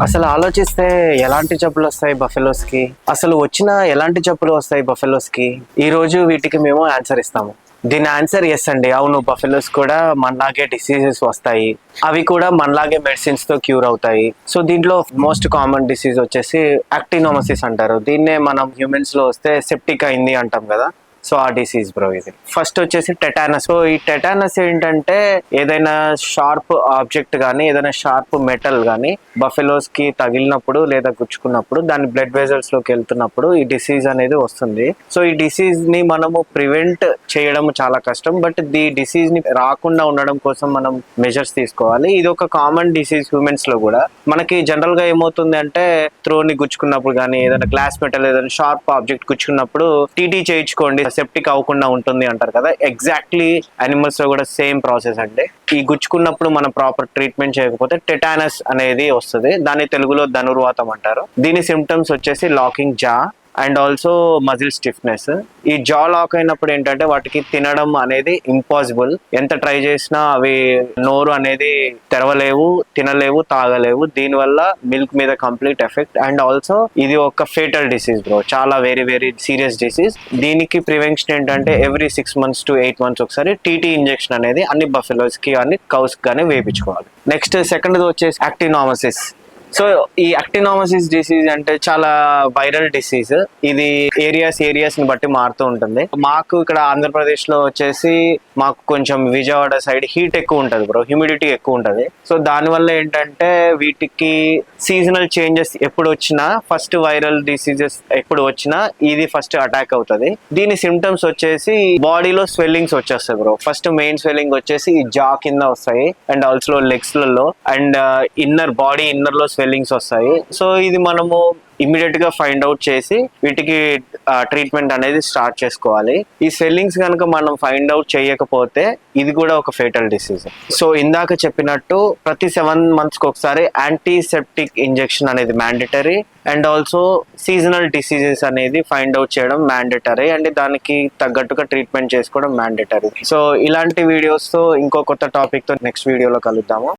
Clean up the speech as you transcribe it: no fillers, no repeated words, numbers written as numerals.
అసలు ఆలోచిస్తే ఎలాంటి జబ్బులు వస్తాయి బఫెలోస్ కి, అసలు వచ్చిన ఎలాంటి జబ్బులు వస్తాయి బఫెలోస్ కి, ఈ రోజు వీటికి మేము ఆన్సర్ ఇస్తాము. దీని ఆన్సర్ ఎస్ అండి. అవును, బఫెలోస్ కూడా మనలాగే డిసీజెస్ వస్తాయి, అవి కూడా మనలాగే మెడిసిన్స్ తో క్యూర్ అవుతాయి. సో దీంట్లో మోస్ట్ కామన్ డిసీజ్ వచ్చేసి యాక్టినోమసిస్ అంటారు. దీన్నే మనం హ్యూమన్స్ లో వస్తే సెప్టిక్ అయింది అంటాం కదా. సో ఆ డిసీజ్ బ్రో ఇది. ఫస్ట్ వచ్చేసి టెటానస్. సో ఈ టెటానస్ ఏంటంటే ఏదైనా షార్ప్ ఆబ్జెక్ట్ కానీ ఏదైనా షార్ప్ మెటల్ కానీ బఫెలోస్ కి తగిలినప్పుడు లేదా గుచ్చుకున్నప్పుడు దాని బ్లడ్ వెజల్స్ లోకి వెళ్తున్నప్పుడు ఈ డిసీజ్ అనేది వస్తుంది. సో ఈ డిసీజ్ ని మనము ప్రివెంట్ చేయడం చాలా కష్టం, బట్ ఈ డిసీజ్ ని రాకుండా ఉండడం కోసం మనం మెజర్స్ తీసుకోవాలి. ఇది ఒక కామన్ డిసీజ్ హ్యూమన్స్ లో కూడా. మనకి జనరల్ గా ఏమవుతుంది అంటే త్రోని గుచ్చుకున్నప్పుడు కానీ ఏదైనా గ్లాస్ మెటల్ ఏదైనా షార్ప్ ఆబ్జెక్ట్ గుచ్చుకున్నప్పుడు టీటీ చేయించుకోండి సెప్టిక్ అవ్వకుండా ఉంటుంది అంటారు కదా. ఎగ్జాక్ట్లీ అనిమల్స్ లో కూడా సేమ్ ప్రాసెస్ అండి. ఈ గుచ్చుకున్నప్పుడు మనం ప్రాపర్ ట్రీట్మెంట్ చేయకపోతే టెటానస్ అనేది వస్తుంది. దాన్ని తెలుగులో ధనుర్వాతం అంటారు. దీని సిమ్టమ్స్ వచ్చేసి లాకింగ్ జా అండ్ ఆల్సో మజిల్ స్టిఫ్నెస్. ఈ జా లాక్ అయినప్పుడు ఏంటంటే వాటికి తినడం అనేది ఇంపాసిబుల్. ఎంత ట్రై చేసినా అవి నోరు అనేది తెరవలేవు, తినలేవు, తాగలేవు. దీనివల్ల మిల్క్ మీద కంప్లీట్ ఎఫెక్ట్. అండ్ ఆల్సో ఇది ఒక ఫేటల్ డిసీజ్ బ్రో, చాలా వెరీ వెరీ సీరియస్ డిసీజ్. దీనికి ప్రివెన్షన్ ఏంటంటే ఎవ్రీ 6 months to 8 months ఒకసారి టీటీ ఇంజెక్షన్ అనేది అన్ని బఫెలోస్ కి కానీ కౌస్ కానీ వేయించుకోవాలి. నెక్స్ట్ సెకండ్ వచ్చేసి యాక్టినోమసిస్. సో ఈ యాక్టినోమసిస్ డిసీజ్ అంటే చాలా వైరల్ డిసీజ్. ఇది ఏరియాస్ ని బట్టి మారుతూ ఉంటుంది. మాకు ఇక్కడ ఆంధ్రప్రదేశ్ లో వచ్చేసి మాకు కొంచెం విజయవాడ సైడ్ హీట్ ఎక్కువ ఉంటుంది బ్రో, హ్యూమిడిటీ ఎక్కువ ఉంటుంది. సో దానివల్ల ఏంటంటే వీటికి సీజనల్ చేంజెస్ ఎప్పుడు వచ్చినా, ఫస్ట్ వైరల్ డిసీజెస్ ఎప్పుడు వచ్చినా ఇది ఫస్ట్ అటాక్ అవుతుంది. దీని సిమ్టమ్స్ వచ్చేసి బాడీలో స్వెల్లింగ్స్ వచ్చేస్తాయి బ్రో. ఫస్ట్ మెయిన్ స్వెల్లింగ్ వచ్చేసి ఈ జా కింద వస్తాయి అండ్ ఆల్సో లెగ్స్ లలో అండ్ బాడీ ఇన్నర్ లో స్వెల్లింగ్స్ వస్తాయి. సో ఇది మనము ఇమ్మీడియట్ గా ఫైండ్ అవుట్ చేసి వీటికి ట్రీట్మెంట్ అనేది స్టార్ట్ చేసుకోవాలి. ఈ స్వెల్లింగ్స్ కనుక మనం ఫైండ్ అవుట్ చేయకపోతే ఇది కూడా ఒక ఫేటల్ డిసీజ్. సో ఇందాక చెప్పినట్టు ప్రతి 7 months కి ఒకసారి యాంటీసెప్టిక్ ఇంజెక్షన్ అనేది mandatory and also seasonal diseases అనేది ఫైండ్ అవుట్ చేయడం మ్యాండేటరీ అండ్ దానికి తగ్గట్టుగా ట్రీట్మెంట్ చేసుకోవడం మ్యాండేటరీ. సో ఇలాంటి వీడియోస్ తో ఇంకో కొత్త టాపిక్ తో నెక్స్ట్ వీడియోలో కలుద్దాము.